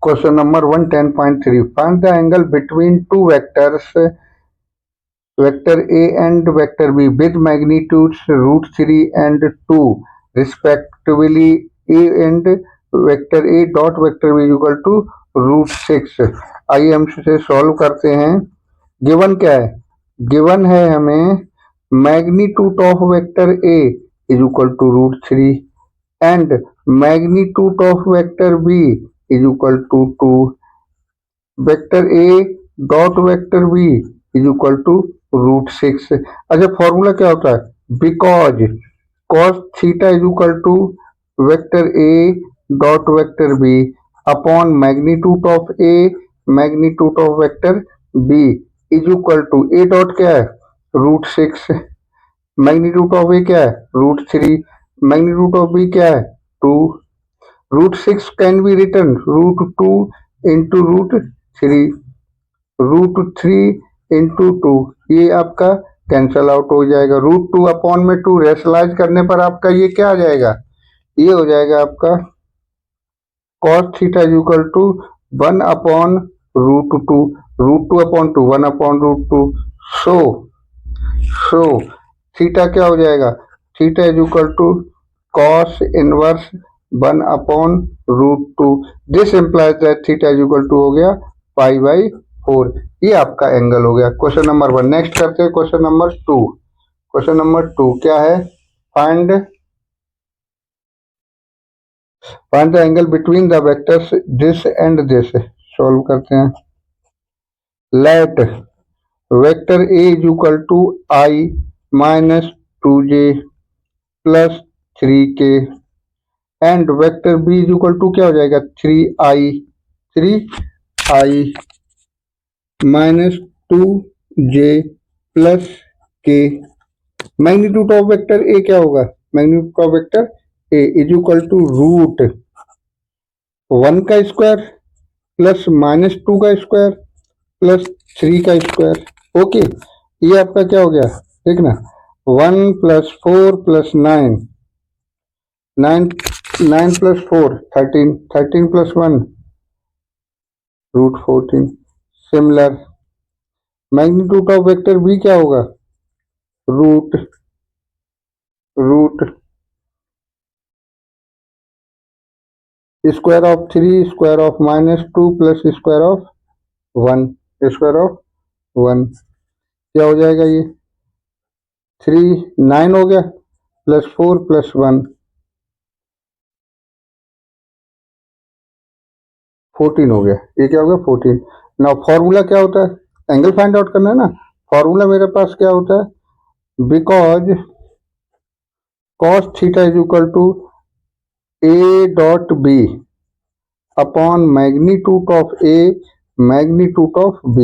Question number 110.3. Find the angle between two vectors, vector A and vector B, with magnitudes √3 and 2 respectively. A and vector A dot vector B equal to √6. आइए हम इसे solve करते हैं. Given क्या है? Given है हमें magnitude of vector A is equal to √3 and magnitude of vector B is equal to 2. Vector A dot vector B is equal to √6. अच्छा, फॉर्मूला क्या होता है? Because cos theta is equal to vector A dot vector B upon magnitude of A magnitude of vector B is equal to A dot क्या है? √6. Magnitude of A क्या है? √3. Magnitude of B क्या है? 2. √6 can be return √2 into √3. √3 into 2 ये आपका cancel out हो जाएगा. √2 अपॉन में 2 रेशनलाइज करने पर आपका ये क्या आ जाएगा? ये हो जाएगा आपका cos theta is equal to 1 upon √2. √2 upon 2 1 upon √2. So theta क्या हो जाएगा? Theta is equal to cos inverse 1 upon √2. This implies that theta is equal to हो गया π/4. ये आपका एंगल हो गया. क्वेश्चन नंबर 1 नेक्स्ट करते हैं. Question number 2. क्वेश्चन नंबर 2 क्या है? Find the angle between the vectors this and this. Solve करते हैं. Let vector A is equal to I minus 2j plus 3k and vector B is equal to क्या हो जाएगा? 3i minus 2j plus k. Magnitude of vector A क्या होगा? Magnitude of vector A is equal to √1 का square plus minus 2 का square plus 3 का square. Okay, ये आपका क्या हो गया? देखना 1 plus 4 plus 9 plus 4 13 plus 1 √14. Similar magnitude of vector B क्या होगा? Root square of 3 square of minus 2 plus square of 1 square of 1. क्या हो जाएगा? ये 3 9 हो गया प्लस 4 प्लस 1 14 हो गया. ये क्या हो गया? 14. ना फॉर्मूला क्या होता है? एंगल फाइंड आउट करना है ना. फॉर्मूला मेरे पास क्या होता है? Because cos theta is equal to A dot B upon magnitude of A magnitude of B.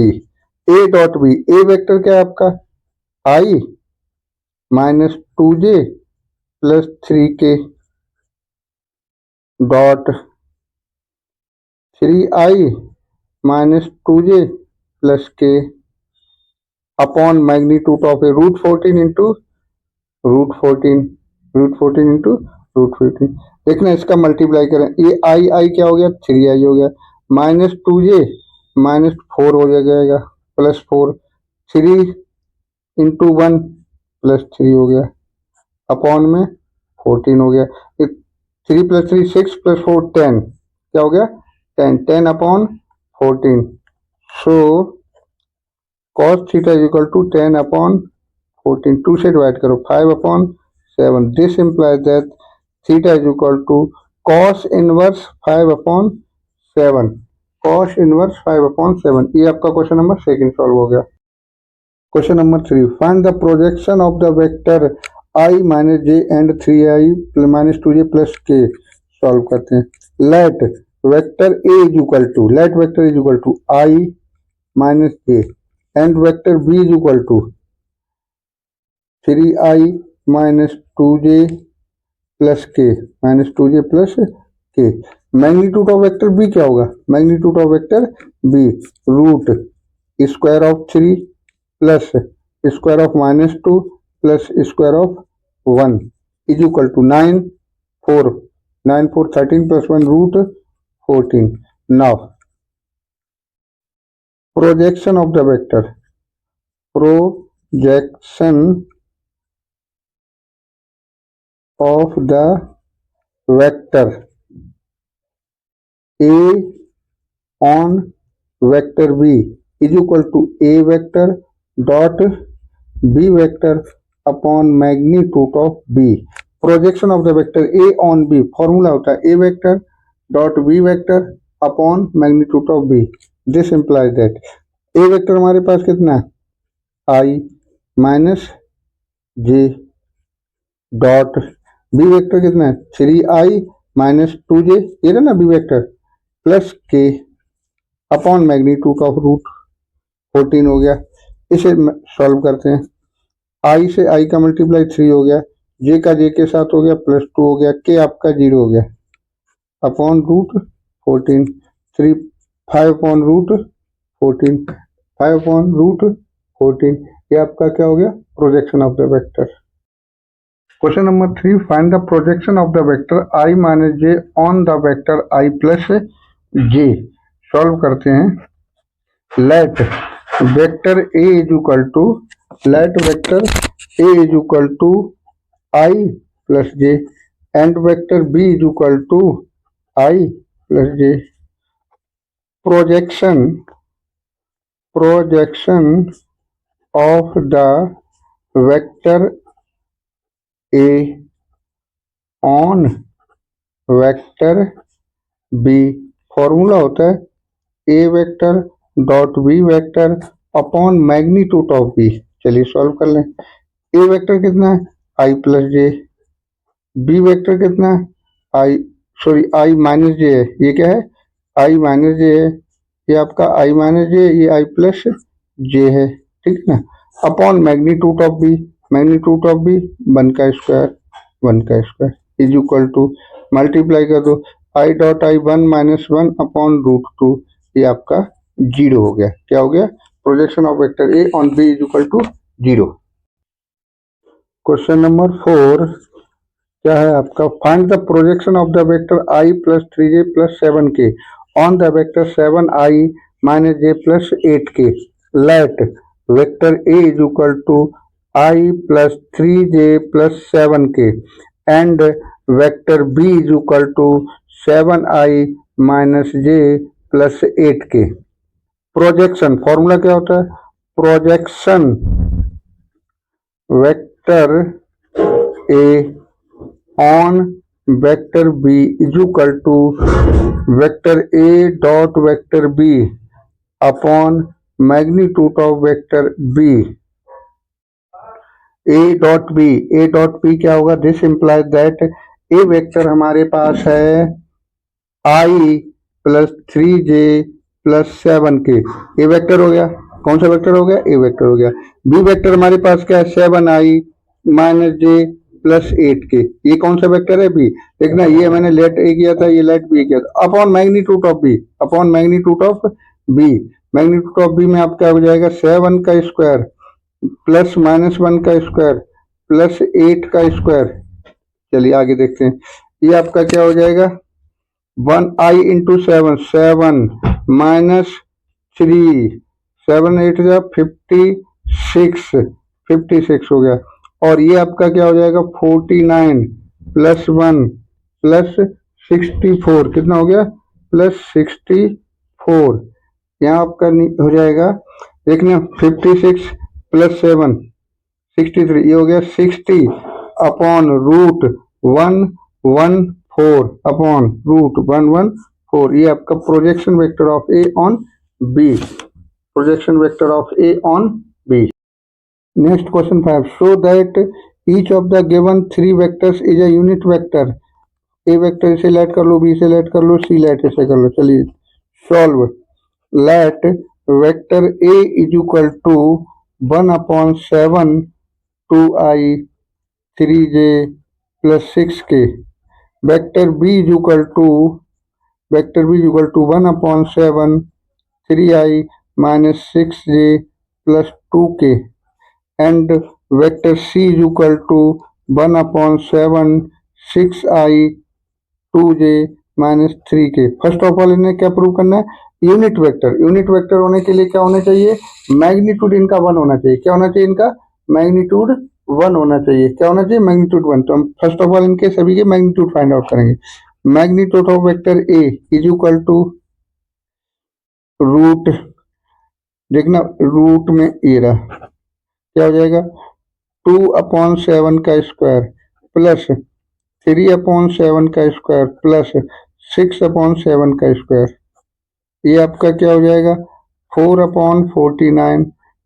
A dot B, A vector क्या है आपका? I minus 2j plus 3k dot 3i minus 2j plus k upon magnitude of A √14 into √14 into √14. देखना इसका multiply करें. ये आई क्या हो गया? 3i हो गया माइनस 2j माइनस 4 हो जाएगा प्लस 4 3 इंटू 1 प्लस 3 हो गया अपॉन में 14 हो गया. 3 प्लस 3 6 प्लस 4 10. क्या हो गया? 10 upon 14. So cos theta is equal to 10 upon 14. 2 से डिवाइड करो 5 upon 7. This implies that theta is equal to cos inverse 5 upon 7. cos inverse 5 upon 7. ये आपका क्वेश्चन नंबर 2 सॉल्व हो गया. Question number 3. Find the projection of the vector I minus j and 3i minus 2j plus k. Solve करते हैं. Let vector A is equal to I minus j and vector B is equal to 3i minus 2j plus k plus k. Magnitude of vector B क्या होगा? Magnitude of vector B root square of 3 plus square of minus 2 plus square of 1 is equal to 9 4 13 plus 1 √14. Now, projection of the vector. Projection of the vector A on vector B is equal to A vector dot B vector upon magnitude of B. Projection of the vector A on B formula होता है A vector dot B vector upon magnitude of B. This implies that A vector हमारे पास कितना है i minus j dot B vector कितना है 3i minus 2j ये रहा ना B vector plus k upon magnitude of root 14 हो गया. इसे सॉल्व करते हैं. आई से आई का मल्टीप्लाई 3 हो गया जे का जे के साथ हो गया प्लस 2 हो गया के आपका 0 हो गया upon root 14 3 5 upon root 14 5 upon root 14 ये आपका क्या हो गया projection of the vector. Question number 3 find the projection of the vector I minus J on the vector I plus J. Solve करते हैं. Let vector A is equal to let vector A is equal to I plus J and vector B is equal to I plus J. Projection of the vector A on vector B formula होता है A vector dot B vector upon magnitude of B. चलिए solve कर लें. A vector कितना है आई plus j B vector कितना है i minus जे है ये क्या है आई माइनस जे है ये आपका आई माइनस जे ये आई प्लस जे है ठीक है ना अपॉन मैग्नीट्यूड ऑफ बी 1 का square is equal to multiply कर दो I dot I 1 minus 1 upon root 2 ये आपका 0 हो गया. क्या हो गया projection of vector A on B is equal to 0. Question number 4 क्या है आपका find the projection of the vector I plus 3j plus 7k on the vector 7i minus J plus 8k. Let vector A is equal to I plus 3j plus 7k and vector B is equal to 7i minus J plus 8k. Projection formula क्या होता है projection vector A on vector B is equal to vector A dot vector B upon magnitude of vector B. A dot B क्या होगा this implies that A vector हमारे पास है आई plus 3j plus 7k. A vector हो गया कौन सा vector हो गया ए वेक्टर हो गया. बी वेक्टर हमारे पास क्या है 7i माइनस जे प्लस 8k ये कौन सा वेक्टर है बी. देखना ये मैंने लेट ए किया था ये लेट बी किया था upon magnitude of B magnitude of B में आपका हो जाएगा 7 का स्क्वायर प्लस माइनस 1 का स्क्वायर प्लस 8 का स्क्वायर. चलिए आगे देखते हैं. ये आपका क्या हो जाएगा 1i इंटू 7 माइनस 3 7 8 जा 56 हो गया और ये आपका क्या हो जाएगा 49 प्लस 1 प्लस 64 कितना हो गया प्लस 64. यहाँ आपका हो जाएगा देखना 56 प्लस 7 63 ये हो गया 60 अपॉन रूट 114 अपॉन रूट 114 ये आपका projection vector of A on B. Projection vector of A on B. Next question 5 show that each of the given 3 vectors is a unit vector. A vector इसे let कर लो B से late कर लो सी late इसे कर लो. चलिए solve. Let vector A is equal to 1 upon 7 2i 3j plus 6k. Vector B is equal to 1 upon 7 3i minus 6j plus 2k and vector c is equal to 1 upon 7 6i 2j -3k। First of all इन्हें क्या prove करना है, unit vector होने के लिए क्या होना चाहिए, मैग्नीट्यूड इनका 1 होना चाहिए। क्या होना चाहिए, इनका मैग्नीट्यूड 1 होना चाहिए। क्या होना चाहिए, मैग्नीट्यूड 1। तो हम फर्स्ट ऑफ ऑल इनके सभी के मैग्नीट्यूड फाइंड आउट करेंगे। Magnitude of vector A is equal to root, देखना रूट में ए रहा, क्या हो जाएगा 2/7 का स्क्वायर प्लस 3/7 का स्क्वायर प्लस 6/7 का स्क्वायर। ये आपका क्या हो जाएगा 4/49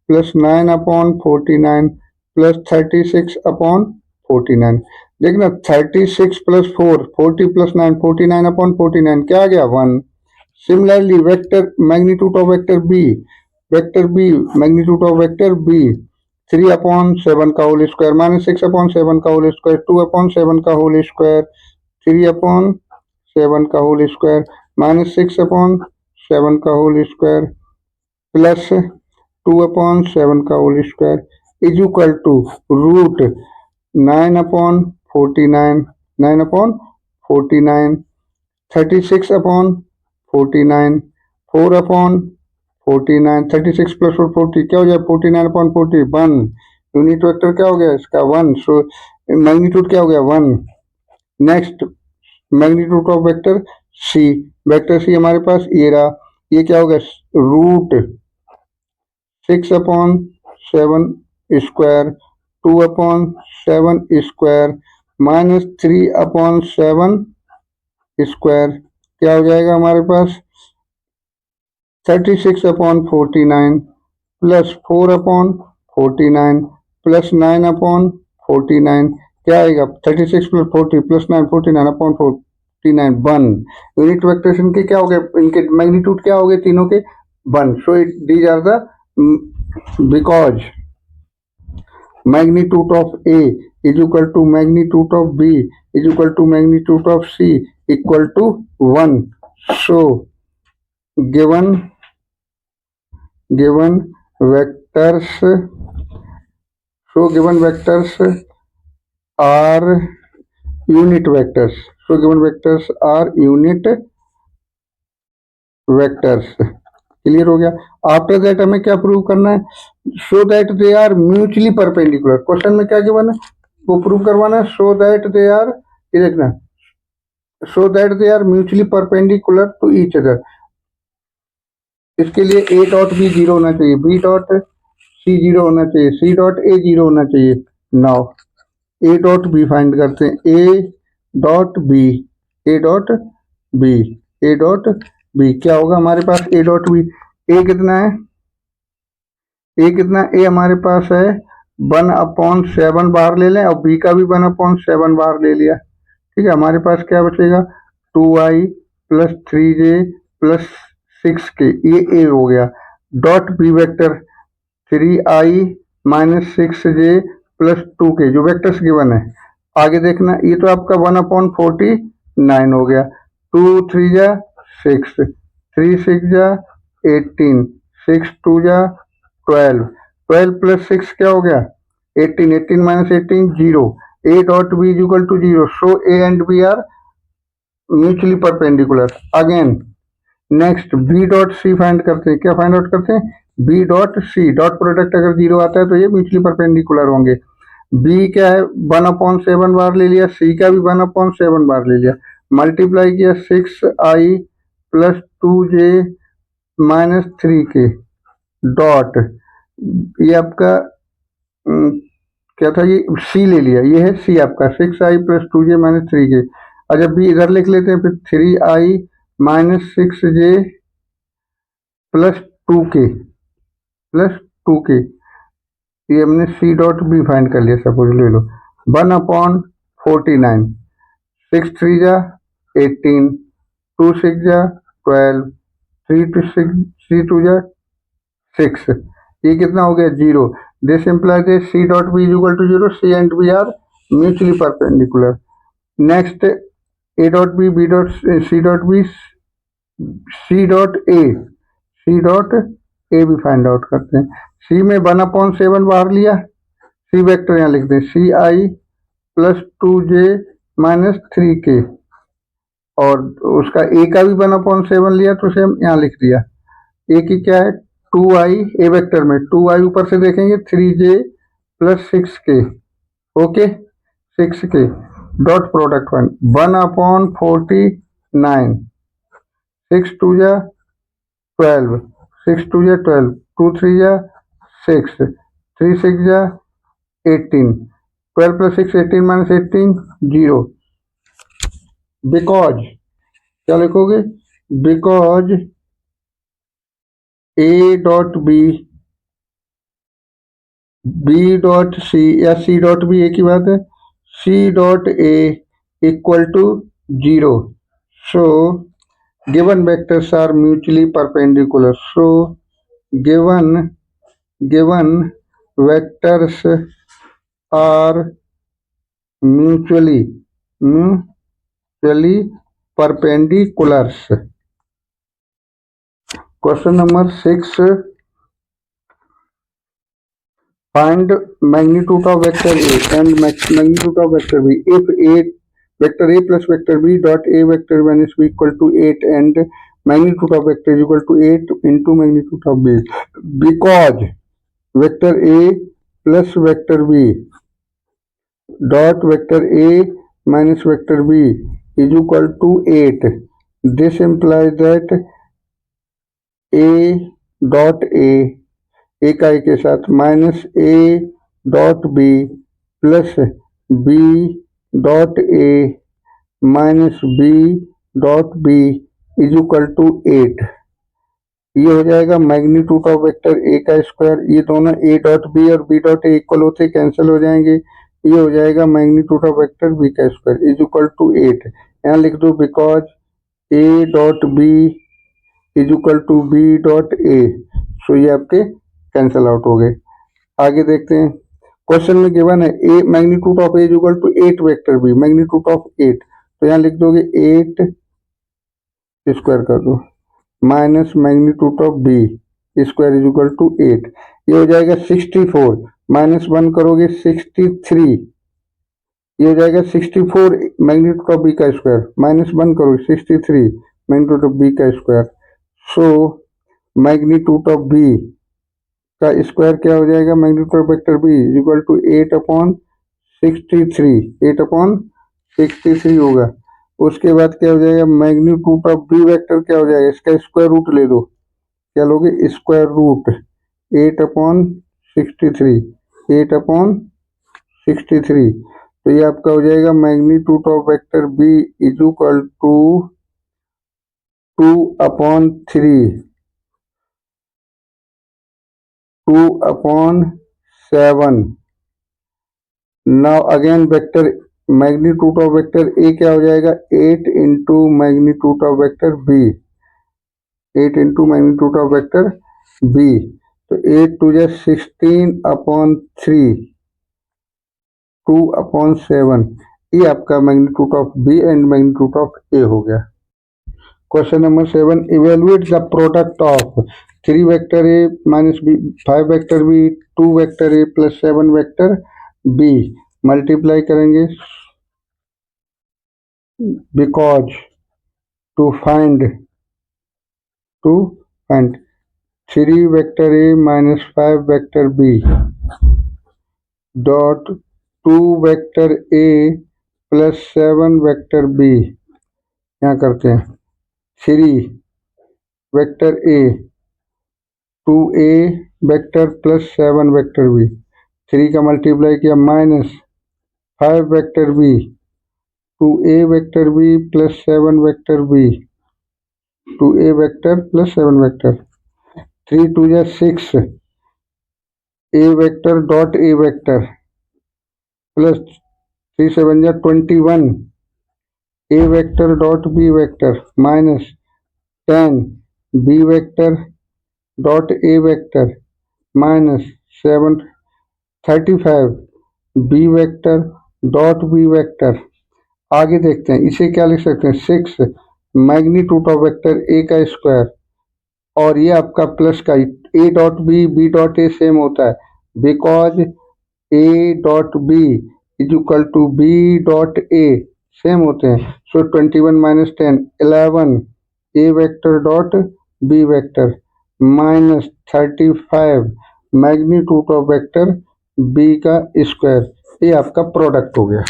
प्लस 9/49 प्लस 36/49। देखना 36 प्लस 4 40 प्लस 9 49/49 क्या आ गया 1। Similarly vector magnitude of vector B magnitude of vector B 3/7 का होल स्क्वायर माइनस 6/7 का होल स्क्वायर 2/7 का होल स्क्वायर 3/7 का होल स्क्वायर माइनस 6/7 का होल स्क्वायर प्लस 2/7 का whole square is equal to root 9/49 9/49 36/49 4/49 36 plus 40 क्या हो जाए 49/40 1। यूनिट वेक्टर क्या हो गया इसका 1, सो मैग्नीट्यूड क्या हो गया 1। Next magnitude of vector C हमारे पास ये रहा, ये क्या हो गया root 6/7 square 2/7 square minus 3/7 square क्या हो जाएगा हमारे पास 36/49 प्लस 4/49 प्लस 9/49 क्या आएगा 36 प्लस 40 प्लस 9 49/49 1। यूनिट वेक्टर्स इनके क्या हो गए, इनके मैग्नीट्यूड क्या हो गए तीनों के 1। So it these are the because magnitude of A is equal to magnitude of B is equal to magnitude of C equal to 1. So given vectors are unit vectors. So given vectors are unit vectors. Clear हो गया। After that हमें क्या prove करना है, so that they are mutually perpendicular. Question में क्या given है वो प्रूव करवाना है, सो दैट दे आर, ये देखना so that they are mutually perpendicular to each other. इसके लिए ए डॉट बी 0 होना चाहिए, बी डॉट सी 0 होना चाहिए, सी डॉट ए 0 होना चाहिए। Now A dot B find करते हैं, A dot B A dot B A dot B क्या होगा हमारे पास ए डॉट बी। ए कितना है, ए हमारे पास है 1/7 बाहर ले लें और बी का भी 1/7 बाहर ले लिया। ठीक है, हमारे पास क्या बचेगा 2i plus 3j plus 6k, ये ए हो गया। Dot B vector 3i minus 6j plus 2k जो वेक्टर्स गिवन है। आगे देखना ये तो आपका 1/49 हो गया, 2 3 जा 6 3 6 जा 18 6 2 जा 12 प्लस 6 क्या हो गया 18 18 minus 18 0। A dot B is equal to 0, so A and B are mutually perpendicular. Again next B dot C find करते हैं, क्या फाइंड आउट करते हैं B dot C. Dot product अगर 0 आता है तो ये म्यूचुअली परपेंडिकुलर होंगे। बी क्या है 1/7 बार ले लिया, सी का भी 1/7 बार ले लिया, मल्टीप्लाई किया 6i plus 2j minus 3k dot, ये आपका क्या था ये सी ले लिया, ये है सी आपका 6i plus 2j minus 3k। अच्छा बी इधर लिख लेते हैं फिर 3i minus 6j plus 2k ये हमने सी डॉट बी फाइंड कर लिया। सपोज ले लो 1/49 6 3 जा 18 2 6 जा 12 3 2 जा 6, ये कितना हो गया 0। This implies C dot B is equal to 0, C and B are mutually perpendicular. Next A dot B B dot C dot B C dot A भी फाइंड आउट करते हैं। सी में 1/7 बाहर लिया, सी वेक्टर यहाँ लिखते हैं सी आई प्लस 2j माइनस 3k और उसका ए का भी 1/7 लिया तो सेम यहाँ लिख दिया। ए की क्या है 2i, ए वेक्टर में 2i ऊपर से देखेंगे 3j plus 6k, okay 6k dot product 1/49, 6 2 जा 12, 6 2 जा 12, 2 3 जा 6, 3 6 जा 18, 12 प्लस 6 18 माइनस 18 0। बिकॉज क्या लिखोगे because A dot B dot सी या सी डॉट बी एक ही बात है, C dot A equal to 0। So given vectors are mutually perpendicular. So given vectors are mutually perpendiculars। Question number 6. Find magnitude of vector A and magnitude of vector B if vector A plus vector B dot A vector minus B equal to 8 and magnitude of vector is equal to 8 into magnitude of B, because vector A plus vector B dot vector A minus vector B is equal to 8. This implies that A dot A का A के साथ minus A dot B plus B dot A minus B dot B is equal to 8। ये हो जाएगा magnitude of vector A का square, ये दोनों A dot B और B डॉट A इक्वल होते कैंसिल हो जाएंगे, ये हो जाएगा मैग्नीट्यूड ऑफ वेक्टर B का स्क्वायर इज इक्वल टू 8। यहाँ लिख दो because A dot B is equal to B dot A. सो ये आपके कैंसिल आउट हो गए। आगे देखते हैं क्वेश्चन में गिवन है A magnitude of A is equal to 8 vector B, magnitude of 8 तो यहाँ लिख दोगे 8 स्क्वायर कर दो minus magnitude of B square is equal to 8, ये हो जाएगा 64 माइनस 1 करोगे 63, ये हो जाएगा 64 मैग्नीट्यूड ऑफ बी का स्क्वायर माइनस 1 करोगे 63 मैग्नीट्यूड ऑफ बी का square. So magnitude of B का स्क्वायर क्या हो जाएगा magnitude of vector B equal to 8/63, 8/63 होगा। उसके बाद क्या हो जाएगा मैग्नीट्यूड ऑफ बी वेक्टर क्या हो जाएगा, इसका स्क्वायर रूट ले दो, क्या लोगे स्क्वायर रूट 8/63, 8/63 तो ये आपका हो जाएगा magnitude of vector B is equal to 2/3, 2/7। Now again vector magnitude of vector A क्या हो जाएगा 8 into magnitude of vector B, 8 into magnitude of vector B तो 8 टू जा 16/3, 2/7 ये आपका magnitude of B and magnitude of A हो गया। Question number 7 evaluate the product of 3 vector A minus B, 5 vector B, 2 vector A plus 7 vector B, multiply करेंगे because to find 3 vector A minus 5 vector B dot 2 vector A plus 7 vector B, यहाँ करते हैं 3 vector A 2a vector plus 7 vector B, 3 का multiply किया minus 5 vector B 2a vector B plus 7 vector B, 2a vector plus 7 vector, 3 2 जा 6 a vector dot a vector plus 3 7 जा 21 a vector dot b vector minus 10 b vector dot A vector minus 7 35 B vector dot B vector. आगे देखते हैं इसे क्या लिख सकते हैं 6 मैग्नीट्यूड ऑफ वेक्टर ए का स्क्वायर और ये आपका प्लस का A dot B dot A same होता है because A dot B is equal to B dot A, same होते हैं। So 21 minus 10 11 A vector dot B vector minus 35 magnitude of vector B का square. ये आपका product हो गया।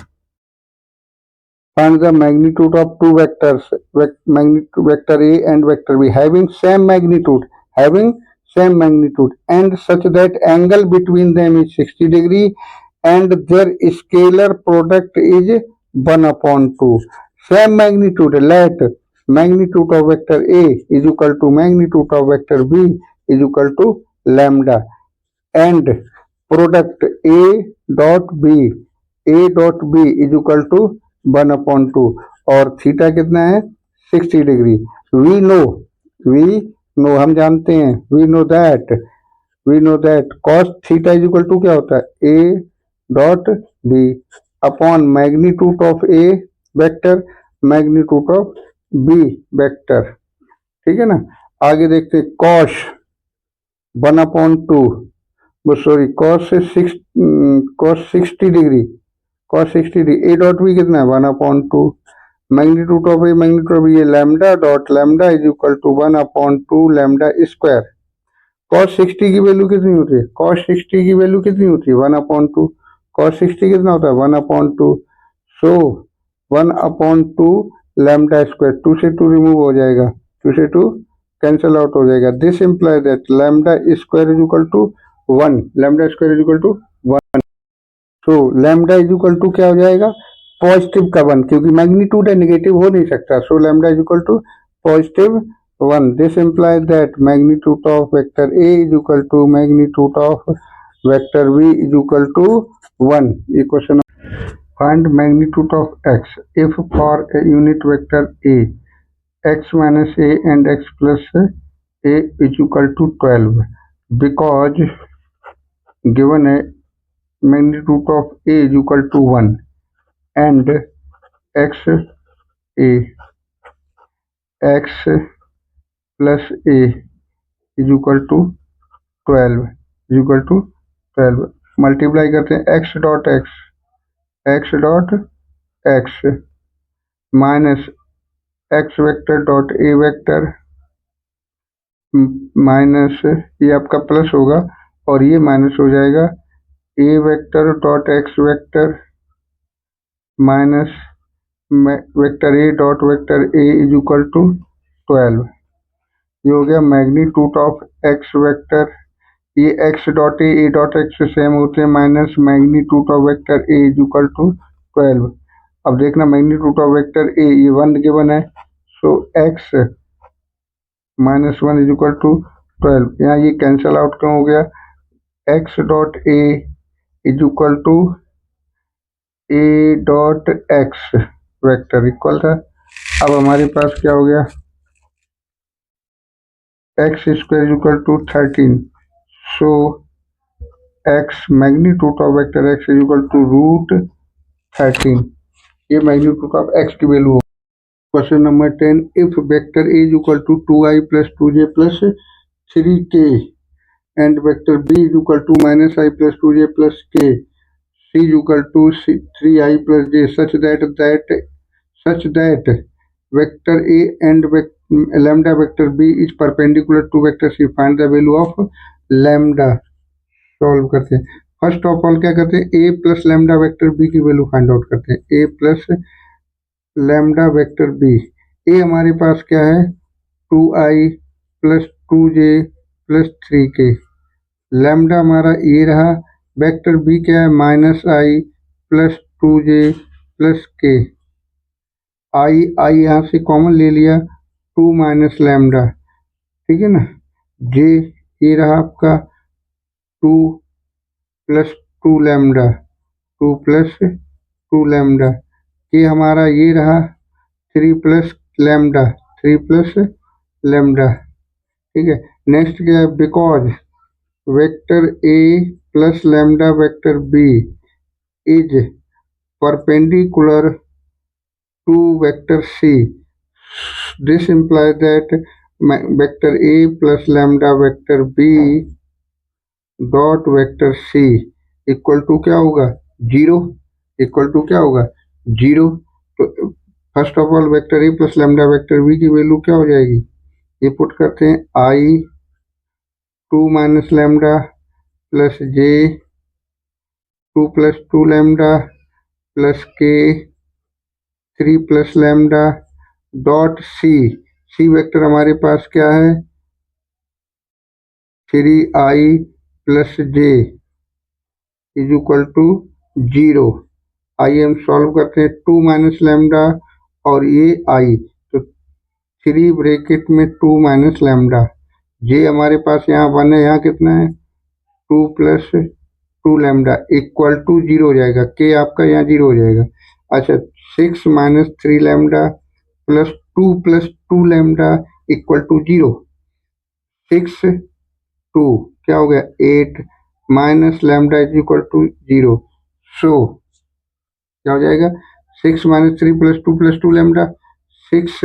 Find the magnitude of two vectors, vector A and vector B, having same magnitude, and such that angle between them is 60 degree, and their scalar product is 1 upon 2. Same magnitude, let magnitude of vector A is equal to magnitude of vector B is equal to lambda, and product A dot B is equal to 1/2 और theta कितना है 60 degree. We know हम जानते हैं, we know that cos theta is equal to क्या होता है A dot B upon magnitude of A vector magnitude of B vector. ठीक है ना। आगे देखते हैं cos 1/2 sorry cos 60 degree A dot B कितना है 1/2 मैग्नीट्यूड ऑफ ये lambda dot lambda is equal to 1/2 lambda square. Cos 60 की वैल्यू कितनी होती है 1/2 कॉस 60 कितना होता है 1/2 सो 1/2 लैम्डा स्क्वायर 2 से 2 रिमूव हो जाएगा 2 से 2 कैंसिल आउट हो जाएगा। This imply that lambda square is equal to 1 तो लैम्डा इज इक्वल टू क्या हो जाएगा पॉजिटिव का 1 क्योंकि मैग्नीट्यूड है नेगेटिव हो नहीं सकता। So lambda is equal to positive 1। This imply that magnitude of vector A is equal to magnitude of vector B is equal to 1। ये question find magnitude of X if for A unit vector A x minus a and x plus a is equal to 12 because given a magnitude of a is equal to 1 and x plus a is equal to 12 multiply करते हैं x dot x minus x vector dot a vector minus ये आपका plus होगा और ये minus हो जाएगा a vector dot x vector minus vector a dot vector a is equal to 12। ये हो गया मैग्नीट्यूड ऑफ x वेक्टर। ये x dot a dot x से सेम होते हैं minus magnitude of vector a is equal to 12। अब देखना magnitude of vector a ये 1 गिवन है so x minus 1 is equal to 12। यहाँ ये कैंसिल आउट क्यों हो गया x dot a is equal to a dot x vector equal था। अब हमारे पास क्या हो गया x square is equal to 13 so x magnitude of vector x is equal to root 13। ये मैग्नीट्यूड ऑफ x की value. Question number 10 if vector a is equal to 2i plus 2j plus 3k and vector b is equal to minus i plus 2j plus k c is equal to 3i plus j such that vector a and lambda vector b is perpendicular to vector c, find the value of lambda। Solve करते हैं। First of all क्या करते हैं a plus lambda vector b की value find out करते हैं। a plus lambda vector B A हमारे पास क्या है 2i plus 2j plus 3k lambda हमारा ये रहा। वेक्टर बी क्या है माइनस आई प्लस 2j प्लस k आई यहाँ से कॉमन ले लिया 2 माइनस लैम्डा ठीक है ना। जे ये रहा आपका 2 प्लस 2 लैम्डा 2 प्लस 2 लैम्डा ये हमारा ये रहा 3 प्लस लैम्डा ठीक है। नेक्स्ट क्या है because vector A plus lambda vector B is perpendicular to vector C this imply that vector A plus lambda vector B dot vector C equal to क्या होगा 0 इक्वल टू क्या होगा 0। तो first of all vector A plus lambda vector B की value क्या हो जाएगी, ये पुट करते हैं I 2 minus lambda plus J 2 plus 2 lambda plus K 3 plus lambda dot C, C vector हमारे पास क्या है 3i plus J is equal to 0। आइए हम सॉल्व करते हैं 2 माइनस लैम्डा और ये आई, तो 3 ब्रैकेट में 2 माइनस लैम्डा, जे हमारे पास यहाँ 1 है, यहाँ कितना है 2 प्लस 2 लैम्डा इक्वल टू 0 हो जाएगा, के आपका यहाँ 0 हो जाएगा। अच्छा 6 minus 3 lambda plus 2 plus 2 lambda equal to 0, 6 2 क्या हो गया 8 minus lambda is equal to 0। So क्या हो जाएगा 6 minus 3 plus two lambda, 6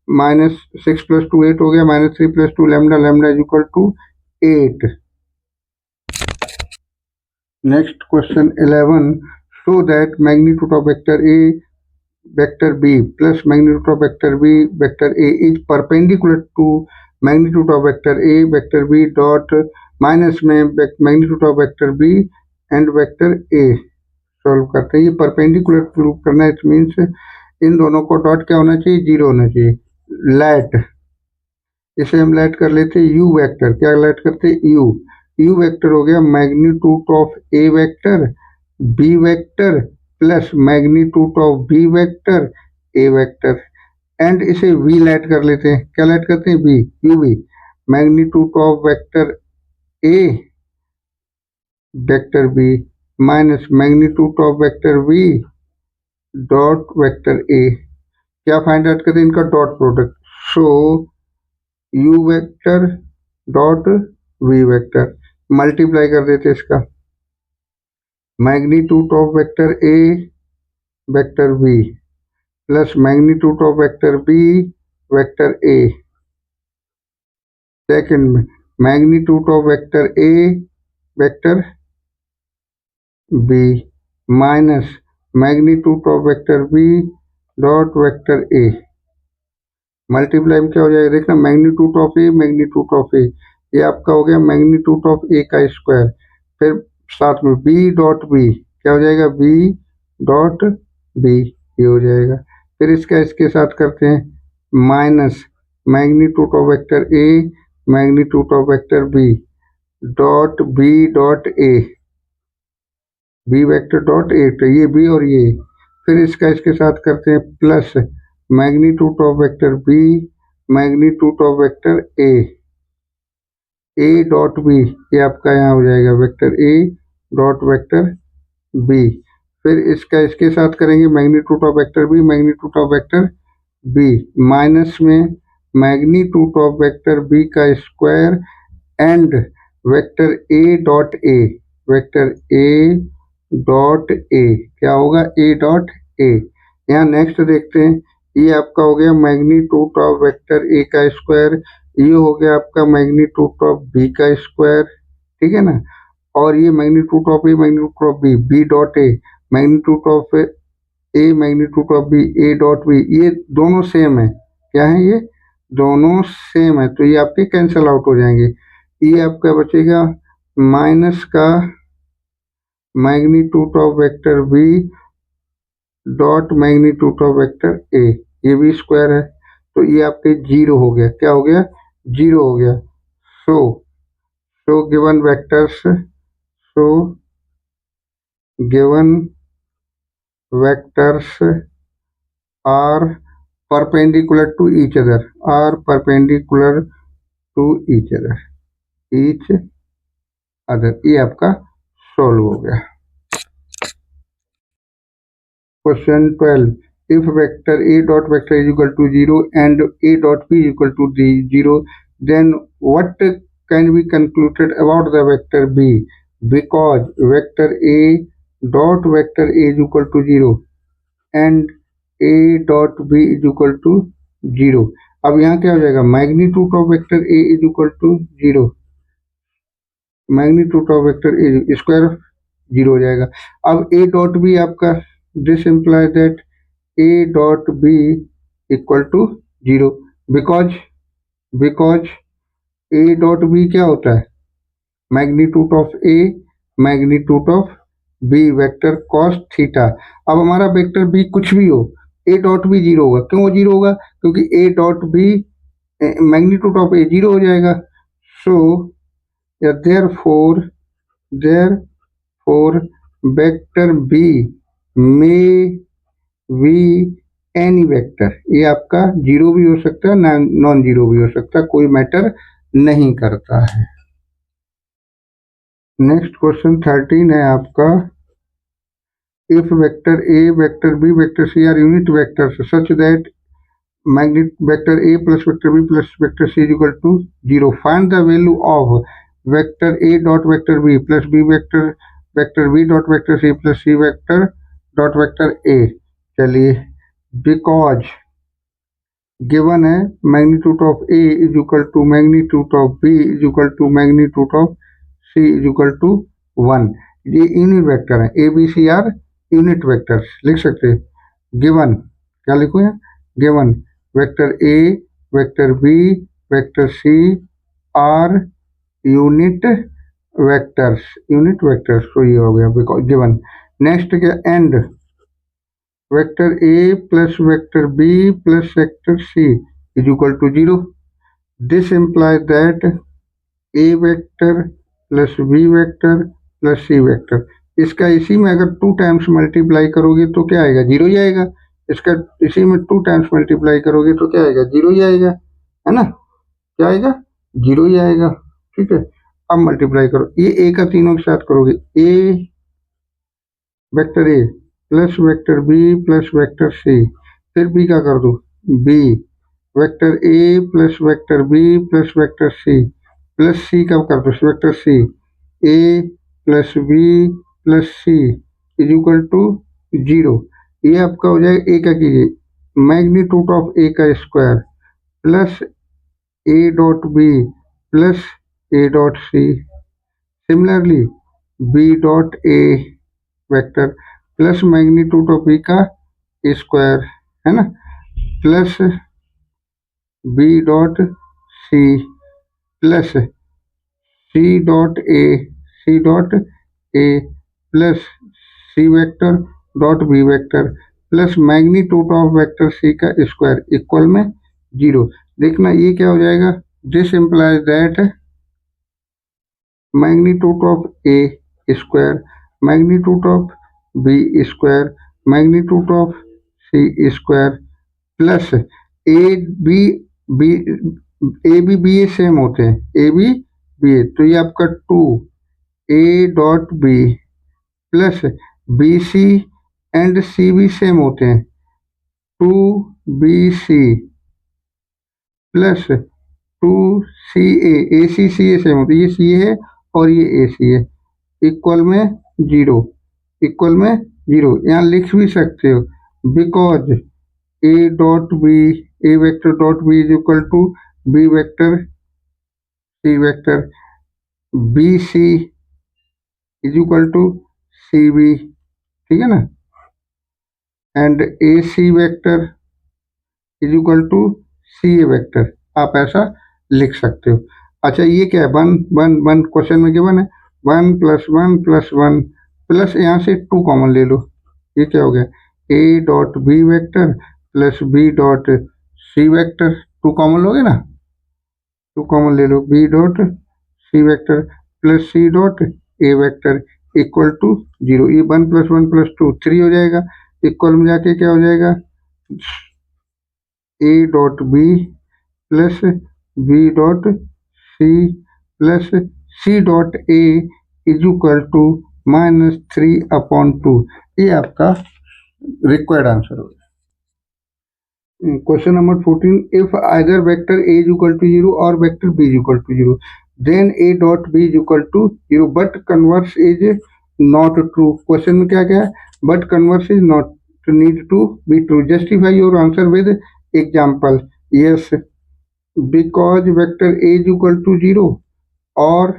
minus 6 plus 2 8 हो गया, minus 3 plus 2 lambda, lambda is equal to 8। Next question 11, show that magnitude of vector A vector B plus magnitude of vector B vector A is perpendicular to magnitude of vector B dot minus में magnitude of vector B and vector A solve करते हैं। ये perpendicular prove करना है, it means in दोनों co dot क्या होना चाहिए 0 होना चाहिए। लेट इसे हम लेट कर लेते हैं यू वेक्टर, क्या लेट करते हैं यू, यू वेक्टर हो गया magnitude of A vector B vector plus magnitude of B vector A vector, and इसे वी लेट कर लेते हैं, क्या लेट करते हैं V, U V magnitude of vector A vector B minus magnitude of vector B dot vector A, क्या find out करते हैं इनका dot product. So U vector dot V vector multiply कर देते हैं इसका, magnitude of vector A vector B plus magnitude of vector B vector A, second में magnitude of vector A vector B minus magnitude of vector B dot vector A, multiply में क्या हो जाएगा देखना मैग्नीट्यूड ऑफ ए, ये आपका हो गया मैग्नीट्यूड ऑफ ए का स्क्वायर, फिर साथ में बी डॉट बी क्या हो जाएगा बी डॉट बी, ये हो जाएगा। फिर इसका इसके साथ करते हैं minus magnitude of vector A magnitude of vector B dot B dot A, B vector dot A, तो ये बी और ये, फिर इसका इसके साथ करते हैं plus magnitude of vector B magnitude of vector A dot B, ये आपका यहाँ हो जाएगा vector A dot vector B, फिर इसका इसके साथ करेंगे magnitude of vector B magnitude of vector B minus में मैग्नीट्यूड ऑफ वेक्टर बी का square and vector A dot A, vector A dot A क्या होगा ए डॉट ए। यहाँ नेक्स्ट देखते हैं, ये आपका हो गया मैग्नीट्यूड ऑफ वेक्टर ए का स्क्वायर, ये हो गया आपका मैग्नीट्यूड ऑफ बी का स्क्वायर, ठीक है ना, और ये magnitude of A magnitude of B B dot A magnitude of A magnitude of B A dot B, ये दोनों सेम है, क्या है ये दोनों सेम है, तो ये आपके कैंसिल आउट हो जाएंगे, ये आपका बचेगा माइनस का magnitude of vector B dot magnitude of vector A, ये भी स्क्वायर है, तो ये आपके 0 हो गया, क्या हो गया 0 हो गया। So given vectors, so given vectors are perpendicular to each other, are perpendicular to each other, ये आपका सोल्व हो गया। Question 12. If vector A dot vector is equal to 0 and A dot B is equal to 0, then what can be concluded about the vector B? Because vector A dot vector A is equal to 0 and A dot B is equal to 0. अब यहाँ क्या हो जाएगा magnitude of vector A is equal to 0, magnitude of vector A square 0 हो जाएगा। अब A dot B आपका this imply that A dot B equal to 0 because A dot B क्या होता है, magnitude of A magnitude of B vector cos theta. अब हमारा vector B कुछ भी हो, A डॉट B जीरो होगा। क्यों जीरो होगा? क्योंकि A dot B magnitude of A zero हो जाएगा। सो therefore vector B may be any vector। ये आपका जीरो भी हो सकता है, नॉन जीरो भी हो सकता है, कोई मैटर नहीं करता है। नेक्स्ट क्वेश्चन 13 है आपका, if vector A vector B vector C are unit vectors such that magnet vector A plus vector B plus vector C is equal to 0, find the value of vector A dot vector B plus B vector B dot vector C plus C vector dot vector A। चलिए, because given है magnitude of A is equal to magnitude of B is equal to magnitude of C is equal to 1। ये unit vector है, A B C are unit vectors लिख सकते हैं। Given क्या लिखो यहाँ, given vector A vector B vector C are unit vectors तो ये हो गया बिकॉज गिवन। नेक्स्ट क्या, and vector A plus vector B plus vector C is equal to 0। This implies that A vector plus B vector plus C vector, इसका इसी में अगर 2 times multiply करोगे तो क्या आएगा, 0 ही आएगा। इसका इसी में 2 टाइम्स मल्टीप्लाई करोगे तो क्या आएगा, 0 ही आएगा, है ना। क्या आएगा, 0 ही आएगा। ठीक है, अब मल्टीप्लाई करो, ये ए का तीनों के साथ करोगे, A vector A plus vector B plus vector C, फिर बी का कर दो, B vector A plus vector B plus vector C plus C का कर दो vector C, A plus B plus C is equal to 0। ये आपका हो जाएगा, ए का कीजिए मैग्नीट्यूड ऑफ ए का square plus A dot B plus A dot C, similarly B dot A vector plus magnitude of B का square, है ना, plus B dot C plus C dot A plus C vector dot B vector plus magnitude of vector C का square equal में 0। देखना ये क्या हो जाएगा, this implies that magnitude of A square magnitude of B square magnitude of C square plus A B B A same होते हैं, A B A, तो ये आपका 2 A dot B plus B C and C भी same होते हैं, 2 B C plus 2 C A C same होते हैं, ये सी है और ये ए सी है, इक्वल में 0, इक्वल में 0। यहाँ लिख भी सकते हो because A dot B A vector dot B is equal to B vector C vector B C is equal to C B, ठीक है ना, and A C vector is equal to C A vector, आप ऐसा लिख सकते हो। अच्छा ये क्या है, वन क्वेश्चन में गिवन है 1 प्लस 1 प्लस 1 प्लस यहाँ से 2 कॉमन ले लो, ये क्या हो गया, A dot B vector plus B dot C vector, 2 common लोगे ना, 2 कॉमन ले लो, B dot C vector plus C dot A vector equal to 0। ये 1 प्लस 1 प्लस 2 3 हो जाएगा, इक्वल में जाके क्या हो जाएगा, A dot B plus B dot C plus C dot A is equal to -3/2। ये आपका रिक्वायर्ड आंसर होगा। Question number 14, if either vector A is equal to 0 और vector B is equal to 0 then A dot B is equal to 0 but converse is not true. Question में क्या क्या है, but converse is not need to be true, justify your answer with example. Yes, because vector A is equal to 0 और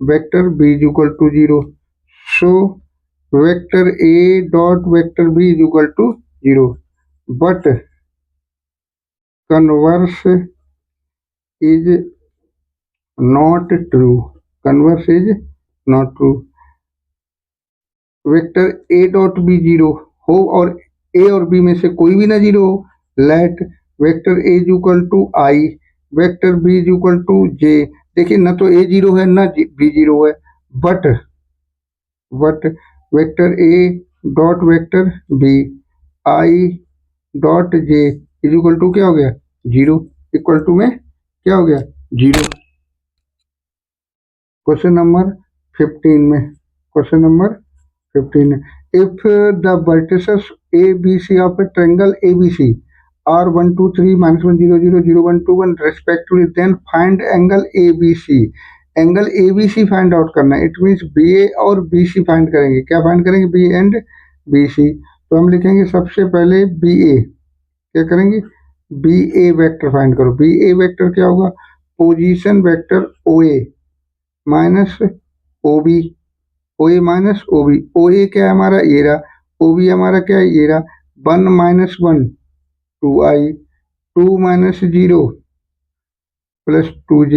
vector B is equal to 0, so vector A dot vector B is equal to 0। but converse is not true. Converse is not true. Vector A dot B zero हो और ए और B में से कोई भी ना zero हो, let vector A is equal to i, vector B is equal to j. देखिए ना तो ए जीरो है ना बी जीरो है, but vector A dot vector B i dot j is equal to क्या हो गया जीरो, इक्वल टू में क्या हो गया जीरो। क्वेश्चन नंबर 15 में, question number 15, if the vertices A, B, C of a triangle ABC are 1, 2, 3, -1, 0, 0, 0, 1, 2, 1 respectively, then find angle ABC। Angle ABC find out करना है, इट मीन्स BA और BC find करेंगे। क्या फाइंड करेंगे? B and BC। तो हम लिखेंगे सबसे पहले BA, क्या करेंगे? BA वेक्टर फाइंड करो। BA वेक्टर क्या होगा? Position vector OA minus OB, OA minus OB। OA क्या है हमारा? ये रहा। OB हमारा क्या है? ये रहा। 1 minus 1 2i, 2 minus 0 plus 2j,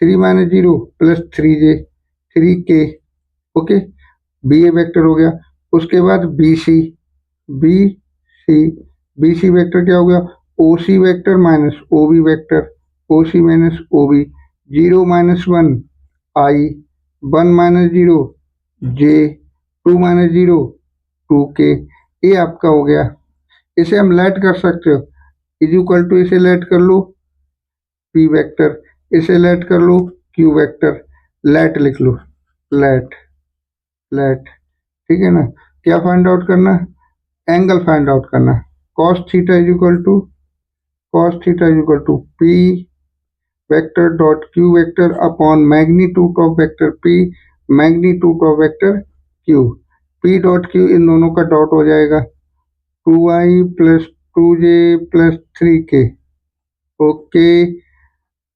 3 minus 0 plus 3j, 3k। Okay, BA vector हो गया। उसके बाद BC, BC, BC वेक्टर क्या हो गया? OC vector minus OB vector, OC minus OB। 0 minus 1 i, 1 minus 0 j, 2 minus 0 2k। ये आपका हो गया। इसे हम लेट कर सकते हो, इज इक्वल टू, इसे लेट कर लो p वेक्टर, इसे लेट कर लो q वेक्टर। लेट लिख लो, लेट, लेट, ठीक है ना। क्या फाइंड आउट करना? एंगल फाइंड आउट करना। cos theta is equal to, cos theta is equal to p vector dot q vector upon magnitude of vector p, magnitude of vector q। p dot q इन दोनों का dot हो जाएगा, 2i plus 2j plus 3k। Okay,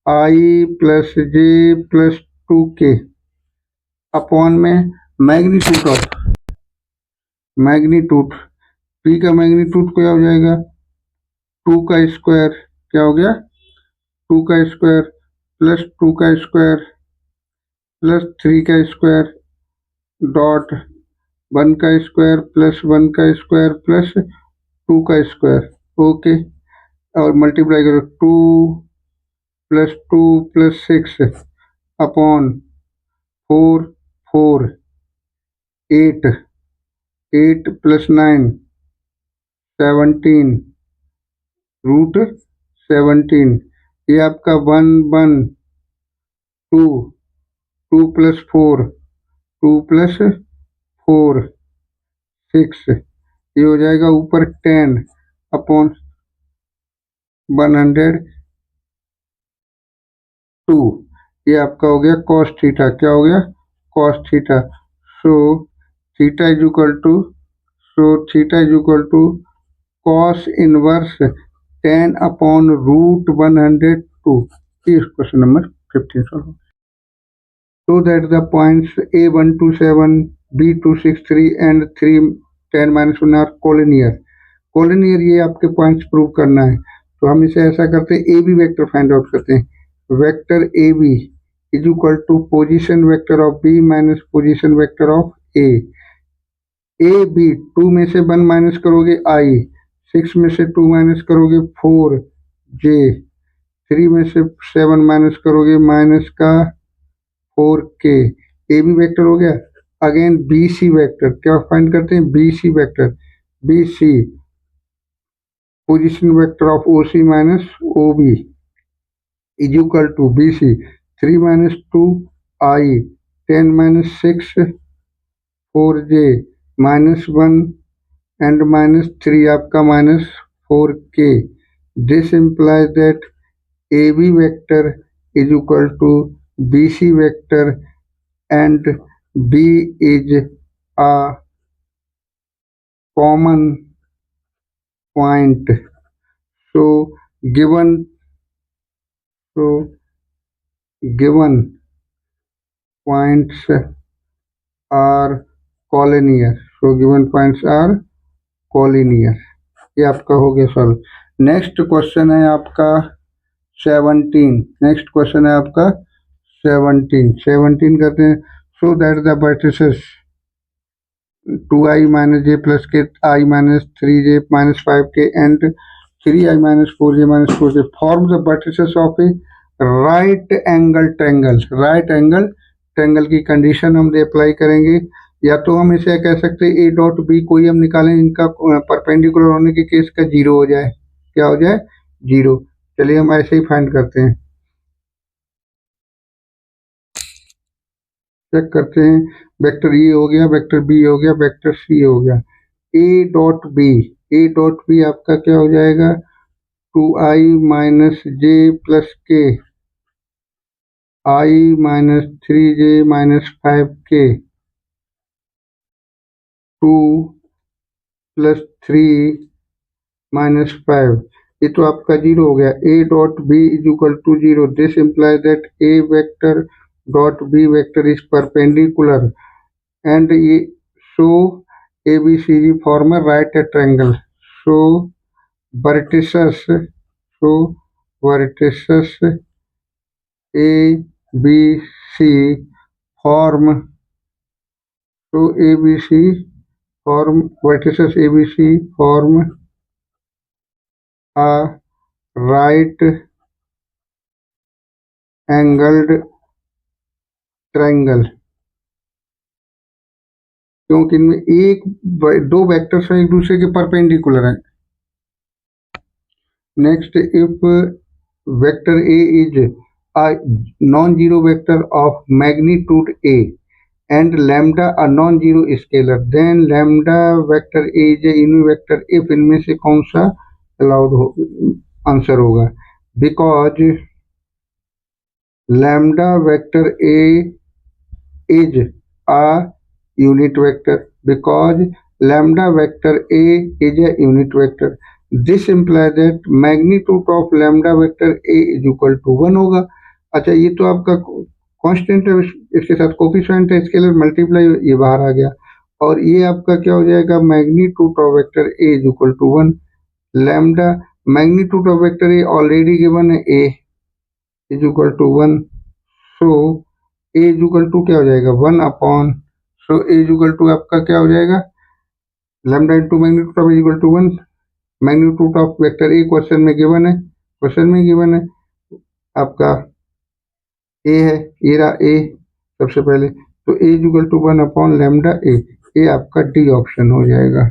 i plus j plus 2k upon में magnitude of, magnitude p का magnitude क्या हो जाएगा? 2 का स्क्वायर, क्या हो गया? 2 का स्क्वायर प्लस 2 का स्क्वायर प्लस 3 का स्क्वायर डॉट 1 का स्क्वायर प्लस 1 का स्क्वायर प्लस 2 का स्क्वायर। ओके, और मल्टीप्लाई करो 2 plus 2 plus 6 upon 4, 4, 8, 8 plus 9 17 root 17। ये आपका 1 1 2, 2 प्लस 4, 2 प्लस 4 6, ये हो जाएगा ऊपर 10 अपॉन 102। ये आपका हो गया cos थीटा। क्या हो गया? cos theta. So theta is equal to, so theta is equal to cos inverse 10 upon root 102। इस question number 15 solve. So that the points A127, B263 and 310 minus 1 are collinear। collinear ये आपके points prove करना है। तो हम इसे ऐसा करते हैं, A B vector find out करते हैं। Vector A B is equal to position vector of B minus position vector of A. A B 2 में से 1 माइनस करोगे आई, 6 में से 2 माइनस करोगे 4 जे, 3 में से 7 माइनस करोगे माइनस का 4k। ए बी वेक्टर हो गया। अगेन बी सी वेक्टर, क्या फाइंड करते हैं? B C vector, B C position vector of O C minus O B is equal to B C 3 minus 2 I, 10 minus 6 4j minus 1 and minus 3 आपका minus 4k। This implies that AB vector is equal to BC vector and B is a common point। So given, so given points are collinear, so given points are collinear। ये आपका हो गया solve. Next question है आपका 17। Next question है आपका 17 करते हैं। So that the vertices 2i minus j plus k I minus 3j minus 5k and 3i minus 4j minus 4k form the vertices of a right angle triangle। right angle triangle की condition हम apply करेंगे। या तो हम इसे कह सकते हैं a डॉट बी कोई हम निकालें इनका परपेंडिकुलर होने के केस का जीरो हो जाए। क्या हो जाए? जीरो। चलिए हम ऐसे ही फाइंड करते हैं, चेक करते हैं। वेक्टर ए हो गया, वेक्टर बी हो गया, वेक्टर सी हो गया। A dot B, A dot B आपका क्या हो जाएगा? 2i minus J plus k i minus 3j minus 5k 2 plus 3 minus 5। ये तो आपका जीरो हो गया। A dot B is equal to zero. This imply that A vector dot B vector is perpendicular and so ABCD form a right triangle. So vertices so vertices ABC form so ABC form vertices ABC form a right angled triangle। क्योंकि इनमें दो vectors हैं एक दूसरे के perpendicular हैं। Next, if vector A is a non-zero vector of magnitude a and lambda a non-zero scalar, then lambda vector a is a unit vector if इनमें से कौन सा अलाउड हो आंसर होगा। Because lambda vector a is a unit vector, because lambda vector a is a unit vector, this implies that magnitude of lambda vector a is equal to 1 होगा। अच्छा, ये तो आपका कांस्टेंट है, इसके साथ कोफिशिएंट है, स्केलर मल्टीप्लाई, ये बाहर आ गया। और ये आपका क्या हो जाएगा? Magnitude of vector A is equal to 1। Lambda magnitude of vector A already given है, A is equal to 1। So A is equal to क्या हो जाएगा? 1 upon, so A is equal to आपका क्या हो जाएगा? Lambda into magnitude of is equal to 1। Magnitude of vector A question में given है, क्वेश्चन में गिवन है आपका ए है, ये रहा ए सबसे पहले। तो A is equal to 1 upon lambda A, ये आपका डी ऑप्शन हो जाएगा।